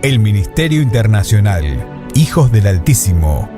El Ministerio Internacional Hijos del Altísimo,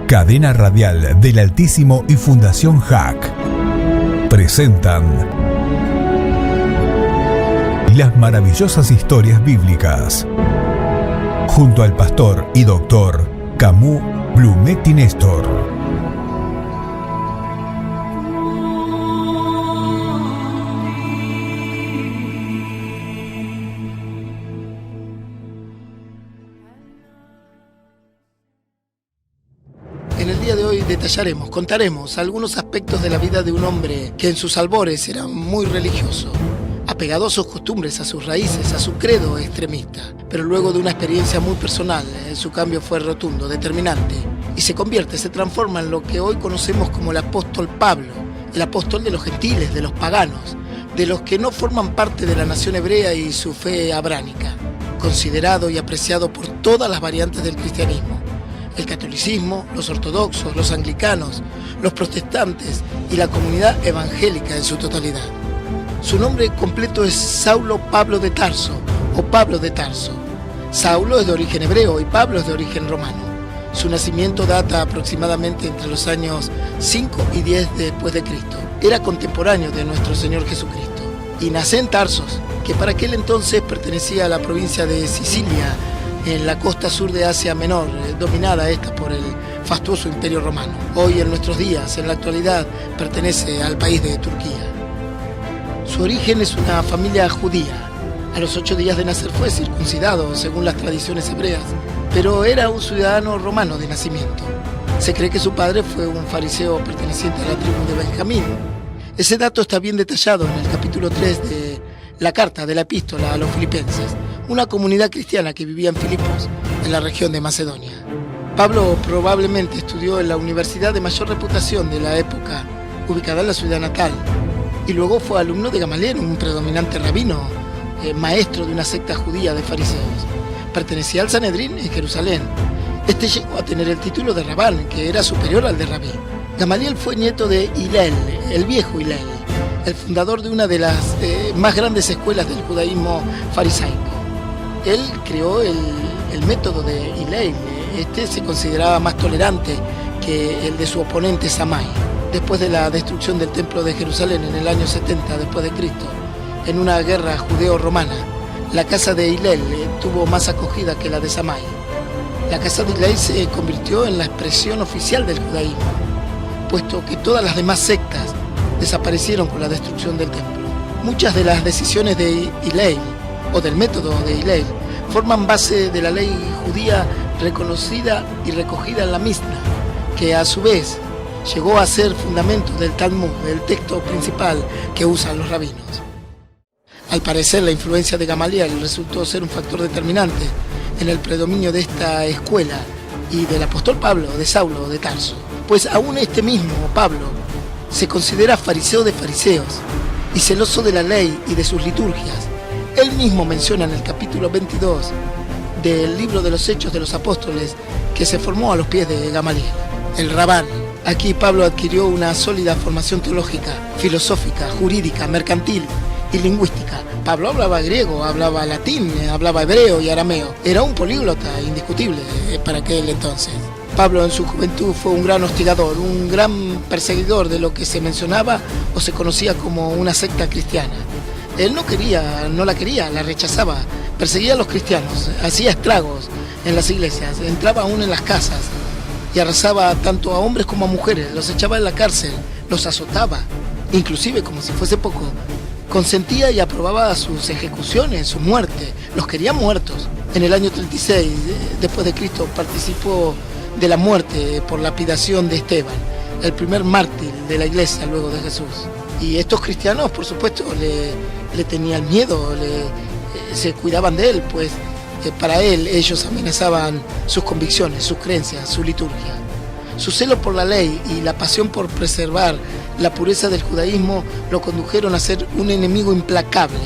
Cadena Radial del Altísimo y Fundación JAC presentan las maravillosas historias bíblicas junto al pastor y doctor Camus Blumetti Néstor. En el día de hoy contaremos algunos aspectos de la vida de un hombre que en sus albores era muy religioso, apegado a sus costumbres, a sus raíces, a su credo extremista. Pero luego de una experiencia muy personal, su cambio fue rotundo, determinante, y se transforma en lo que hoy conocemos como el apóstol Pablo, el apóstol de los gentiles, de los paganos, de los que no forman parte de la nación hebrea y su fe abránica, considerado y apreciado por todas las variantes del cristianismo. El catolicismo, los ortodoxos, los anglicanos, los protestantes y la comunidad evangélica en su totalidad. Su nombre completo es Saulo Pablo de Tarso o Pablo de Tarso. Saulo es de origen hebreo y Pablo es de origen romano. Su nacimiento data aproximadamente entre los años 5 y 10 después de Cristo. Era contemporáneo de nuestro Señor Jesucristo y nace en Tarsos, que para aquel entonces pertenecía a la provincia de Sicilia, en la costa sur de Asia Menor, dominada esta por el fastuoso Imperio Romano. Hoy, en nuestros días, en la actualidad, pertenece al país de Turquía. Su origen es una familia judía. A los 8 días de nacer fue circuncidado, según las tradiciones hebreas, pero era un ciudadano romano de nacimiento. Se cree que su padre fue un fariseo perteneciente a la tribu de Benjamín. Ese dato está bien detallado en el capítulo 3 de la carta de la epístola a los filipenses, una comunidad cristiana que vivía en Filipos, en la región de Macedonia. Pablo probablemente estudió en la universidad de mayor reputación de la época, ubicada en la ciudad natal, y luego fue alumno de Gamaliel, un predominante rabino, maestro de una secta judía de fariseos. Pertenecía al Sanedrín en Jerusalén. Este llegó a tener el título de Rabán, que era superior al de Rabí. Gamaliel fue nieto de Hillel, el viejo Hillel, el fundador de una de las más grandes escuelas del judaísmo farisaico. Él creó el método de Hillel. Este se consideraba más tolerante que el de su oponente Samai. Después de la destrucción del templo de Jerusalén en el año 70 después de Cristo, en una guerra judeo-romana, la casa de Hillel tuvo más acogida que la de Samai. La casa de Hillel se convirtió en la expresión oficial del judaísmo, puesto que todas las demás sectas desaparecieron con la destrucción del templo. Muchas de las decisiones de Hillel o del método de Hillel forman base de la ley judía reconocida y recogida en la Mishnah, que a su vez llegó a ser fundamento del Talmud, del texto principal que usan los rabinos. Al parecer, la influencia de Gamaliel resultó ser un factor determinante en el predominio de esta escuela y del apóstol Pablo, de Saulo de Tarso, pues aún este mismo Pablo se considera fariseo de fariseos y celoso de la ley y de sus liturgias. Él mismo menciona en el capítulo 22 del libro de los Hechos de los Apóstoles que se formó a los pies de Gamaliel, el Rabán. Aquí Pablo adquirió una sólida formación teológica, filosófica, jurídica, mercantil y lingüística. Pablo hablaba griego, hablaba latín, hablaba hebreo y arameo. Era un políglota indiscutible para aquel entonces. Pablo en su juventud fue un gran hostigador, un gran perseguidor de lo que se mencionaba o se conocía como una secta cristiana. Él no la quería, la rechazaba, perseguía a los cristianos, hacía estragos en las iglesias, entraba aún en las casas y arrasaba tanto a hombres como a mujeres, los echaba en la cárcel, los azotaba, inclusive como si fuese poco, consentía y aprobaba sus ejecuciones, su muerte, los quería muertos. En el año 36 después de Cristo participó de la muerte por lapidación de Esteban, el primer mártir de la iglesia luego de Jesús. Y estos cristianos, por supuesto, le tenían miedo, se cuidaban de él, pues para él ellos amenazaban sus convicciones, sus creencias, su liturgia. Su celo por la ley y la pasión por preservar la pureza del judaísmo lo condujeron a ser un enemigo implacable,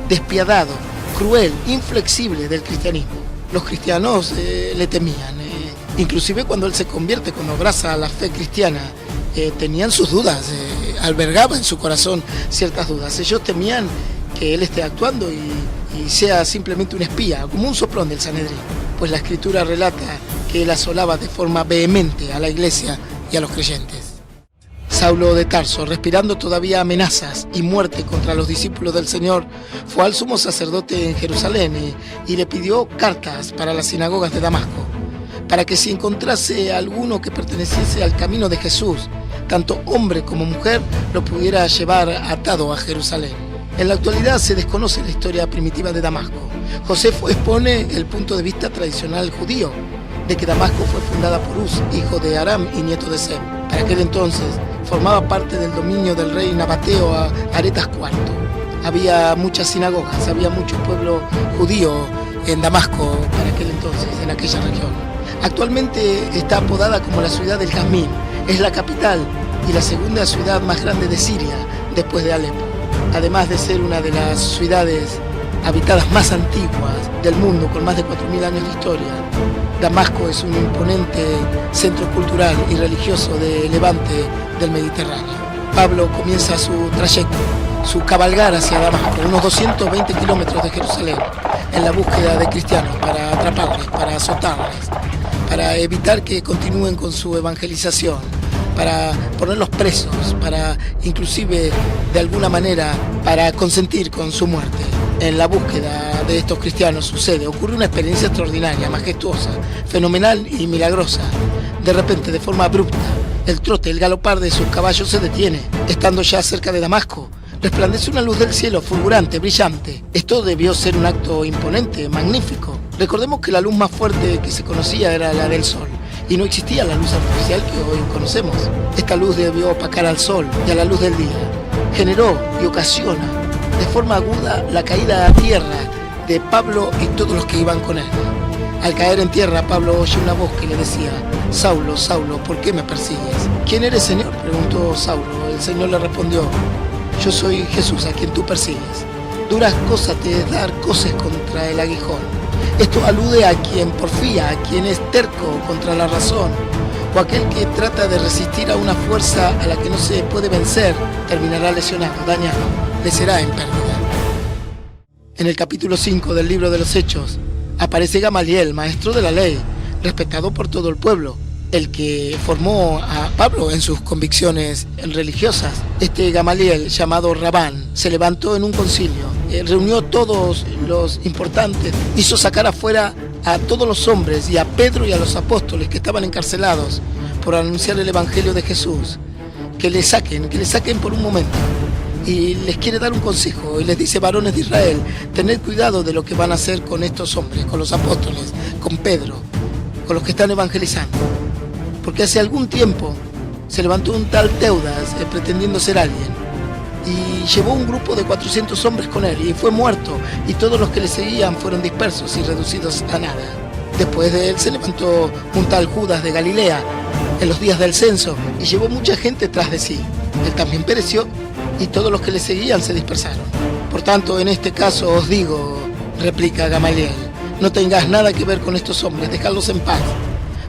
despiadado, cruel, inflexible del cristianismo. Los cristianos le temían, inclusive cuando él se convierte, cuando abraza la fe cristiana, tenían sus dudas, albergaba en su corazón ciertas dudas. Ellos temían que él esté actuando y sea simplemente un espía, como un soplón del Sanedrín, pues la Escritura relata que él asolaba de forma vehemente a la iglesia y a los creyentes. Saulo de Tarso, respirando todavía amenazas y muerte contra los discípulos del Señor, fue al sumo sacerdote en Jerusalén y le pidió cartas para las sinagogas de Damasco, para que si encontrase alguno que perteneciese al camino de Jesús, tanto hombre como mujer, lo pudiera llevar atado a Jerusalén. En la actualidad se desconoce la historia primitiva de Damasco. Josefo expone el punto de vista tradicional judío, de que Damasco fue fundada por Uz, hijo de Aram y nieto de Sem. Para aquel entonces formaba parte del dominio del rey nabateo Aretas IV. Había muchas sinagogas, había mucho pueblo judío en Damasco para aquel entonces, en aquella región. Actualmente está apodada como la ciudad del Jazmín. Es la capital y la segunda ciudad más grande de Siria, después de Alepo. Además de ser una de las ciudades habitadas más antiguas del mundo, con más de 4.000 años de historia, Damasco es un imponente centro cultural y religioso de levante del Mediterráneo. Pablo comienza su trayecto, su cabalgar hacia Damasco, unos 220 kilómetros de Jerusalén, en la búsqueda de cristianos para atraparles, para azotarles, para evitar que continúen con su evangelización, para ponerlos presos, para inclusive de alguna manera para consentir con su muerte. En la búsqueda de estos cristianos ocurre una experiencia extraordinaria, majestuosa, fenomenal y milagrosa. De repente, de forma abrupta, el trote, el galopar de sus caballos se detiene. Estando ya cerca de Damasco, resplandece una luz del cielo fulgurante, brillante. Esto debió ser un acto imponente, magnífico. Recordemos que la luz más fuerte que se conocía era la del sol, y no existía la luz artificial que hoy conocemos. Esta luz debió opacar al sol y a la luz del día. Generó y ocasiona de forma aguda la caída a tierra de Pablo y todos los que iban con él. Al caer en tierra, Pablo oye una voz que le decía: Saulo, Saulo, ¿por qué me persigues? ¿Quién eres, Señor?, preguntó Saulo. El Señor le respondió: yo soy Jesús, a quien tú persigues. Duras cosas te es dar coces contra el aguijón. Esto alude a quien porfía, a quien es terco contra la razón, o aquel que trata de resistir a una fuerza a la que no se puede vencer, terminará lesionado, dañado, le será en pérdida. En el capítulo 5 del libro de los Hechos aparece Gamaliel, maestro de la ley, respetado por todo el pueblo, el que formó a Pablo en sus convicciones religiosas. Este Gamaliel, llamado Rabán, se levantó en un concilio, reunió todos los importantes, hizo sacar afuera a todos los hombres y a Pedro y a los apóstoles que estaban encarcelados por anunciar el evangelio de Jesús, que le saquen por un momento. Y les quiere dar un consejo y les dice: varones de Israel, tened cuidado de lo que van a hacer con estos hombres, con los apóstoles, con Pedro, con los que están evangelizando. Porque hace algún tiempo se levantó un tal Teudas pretendiendo ser alguien y llevó un grupo de 400 hombres con él y fue muerto, y todos los que le seguían fueron dispersos y reducidos a nada. Después de él se levantó un tal Judas de Galilea en los días del censo y llevó mucha gente tras de sí. Él también pereció y todos los que le seguían se dispersaron. Por tanto, en este caso os digo, replica Gamaliel, no tengáis nada que ver con estos hombres, dejadlos en paz.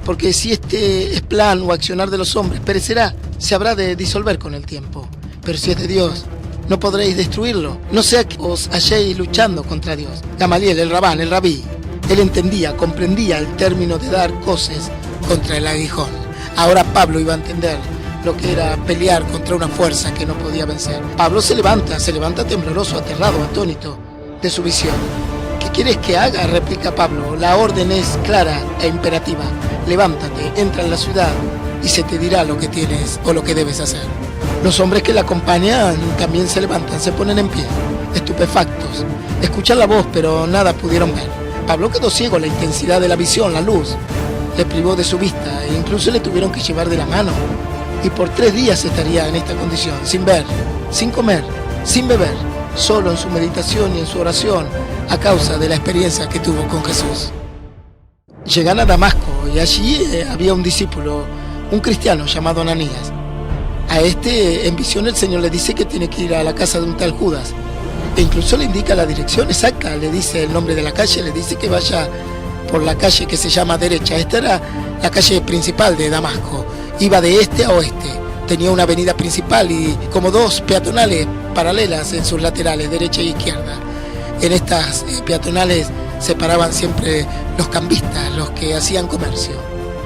Porque si este es plan o accionar de los hombres, perecerá, se habrá de disolver con el tiempo. Pero si es de Dios, no podréis destruirlo, no sea que os halléis luchando contra Dios. Gamaliel, el Rabán, el Rabí, él entendía, comprendía el término de dar coces contra el aguijón. Ahora Pablo iba a entender lo que era pelear contra una fuerza que no podía vencer. Pablo se levanta tembloroso, aterrado, atónito de su visión. ¿Qué quieres que haga?, replica Pablo. La orden es clara e imperativa. Levántate, entra en la ciudad y se te dirá lo que tienes o lo que debes hacer. Los hombres que le acompañan también se levantan, se ponen en pie, estupefactos. Escuchan la voz, pero nada pudieron ver. Pablo quedó ciego. La intensidad de la visión, la luz, le privó de su vista e incluso le tuvieron que llevar de la mano. Y por 3 días estaría en esta condición, sin ver, sin comer, sin beber, solo en su meditación y en su oración, a causa de la experiencia que tuvo con Jesús. Llegan a Damasco y allí había un discípulo, un cristiano llamado Ananías. A este, en visión, el Señor le dice que tiene que ir a la casa de un tal Judas. E incluso le indica la dirección exacta, le dice el nombre de la calle, le dice que vaya por la calle que se llama derecha. Esta era la calle principal de Damasco. Iba de este a oeste, Tenía una avenida principal y como dos peatonales paralelas en sus laterales, derecha e izquierda. En estas peatonales se paraban siempre los cambistas, los que hacían comercio.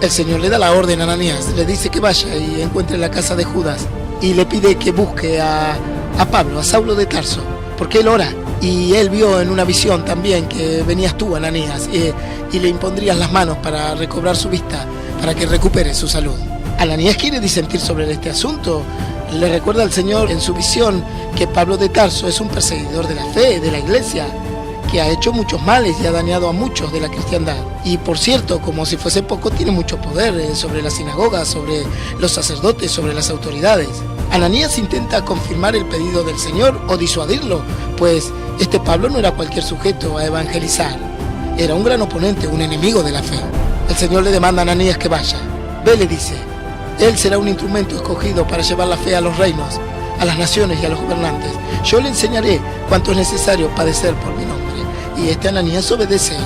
El Señor le da la orden a Ananías, le dice que vaya y encuentre la casa de Judas y le pide que busque a Pablo, a Saulo de Tarso, porque él ora. Y él vio en una visión también que venías tú, Ananías, y le impondrías las manos para recobrar su vista, para que recupere su salud. Ananías quiere disentir sobre este asunto. Le recuerda al Señor en su visión que Pablo de Tarso es un perseguidor de la fe, de la iglesia, que ha hecho muchos males y ha dañado a muchos de la cristiandad. Y por cierto, como si fuese poco, tiene mucho poder sobre las sinagogas, sobre los sacerdotes, sobre las autoridades. Ananías intenta confirmar el pedido del Señor o disuadirlo, pues este Pablo no era cualquier sujeto a evangelizar. Era un gran oponente, un enemigo de la fe. El Señor le demanda a Ananías que vaya. Ve, le dice. Él será un instrumento escogido para llevar la fe a los reinos, a las naciones y a los gobernantes. Yo le enseñaré cuánto es necesario padecer por mi nombre. Y este Ananías obedece,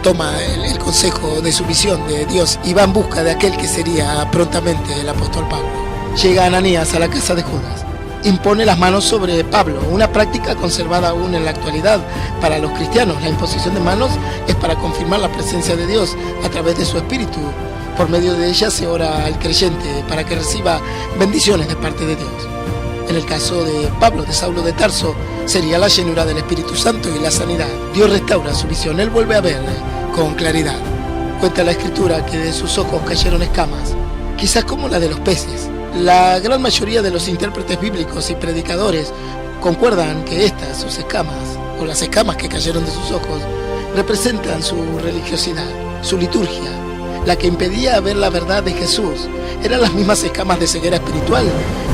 toma el consejo de su visión de Dios y va en busca de aquel que sería prontamente el apóstol Pablo. Llega Ananías a la casa de Judas. Impone las manos sobre Pablo, una práctica conservada aún en la actualidad para los cristianos. La imposición de manos es para confirmar la presencia de Dios a través de su espíritu. Por medio de ella se ora al creyente para que reciba bendiciones de parte de Dios. En el caso de Pablo, de Saulo de Tarso, sería la llenura del Espíritu Santo y la sanidad. Dios restaura su visión, él vuelve a ver con claridad. Cuenta la Escritura que de sus ojos cayeron escamas, quizás como la de los peces. La gran mayoría de los intérpretes bíblicos y predicadores concuerdan que estas, sus escamas, o las escamas que cayeron de sus ojos, representan su religiosidad, su liturgia, la que impedía ver la verdad de Jesús. Eran las mismas escamas de ceguera espiritual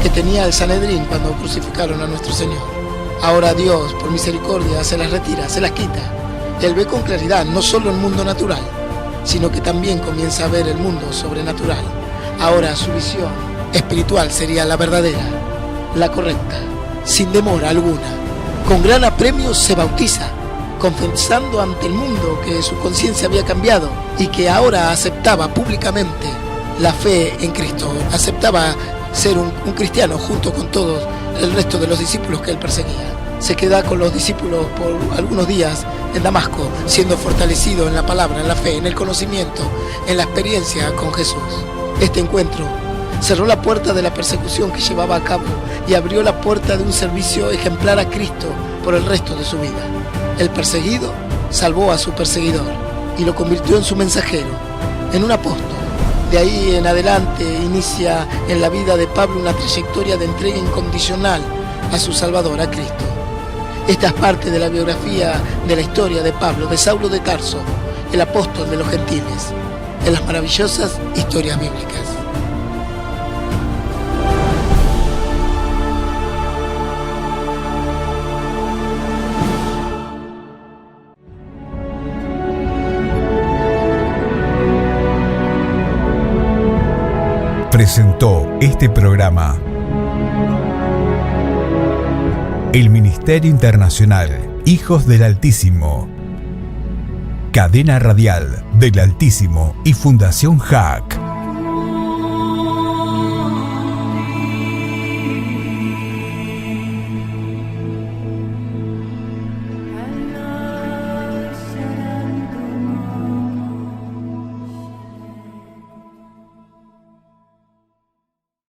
que tenía el Sanedrín cuando crucificaron a nuestro Señor. Ahora Dios, por misericordia, se las retira, se las quita. Él ve con claridad no solo el mundo natural, sino que también comienza a ver el mundo sobrenatural. Ahora su visión espiritual sería la verdadera, la correcta, sin demora alguna. Con gran apremio se bautiza, confesando ante el mundo que su conciencia había cambiado y que ahora aceptaba públicamente la fe en Cristo, aceptaba ser un cristiano junto con todos el resto de los discípulos que él perseguía. Se queda con los discípulos por algunos días en Damasco, siendo fortalecido en la palabra, en la fe, en el conocimiento, en la experiencia con Jesús. Este encuentro cerró la puerta de la persecución que llevaba a cabo y abrió la puerta de un servicio ejemplar a Cristo por el resto de su vida. El perseguido salvó a su perseguidor y lo convirtió en su mensajero, en un apóstol. De ahí en adelante inicia en la vida de Pablo una trayectoria de entrega incondicional a su Salvador, a Cristo. Esta es parte de la biografía de la historia de Pablo, de Saulo de Tarso, el apóstol de los gentiles, en las maravillosas historias bíblicas. Presentó este programa el Ministerio Internacional Hijos del Altísimo, Cadena Radial del Altísimo y Fundación HAC.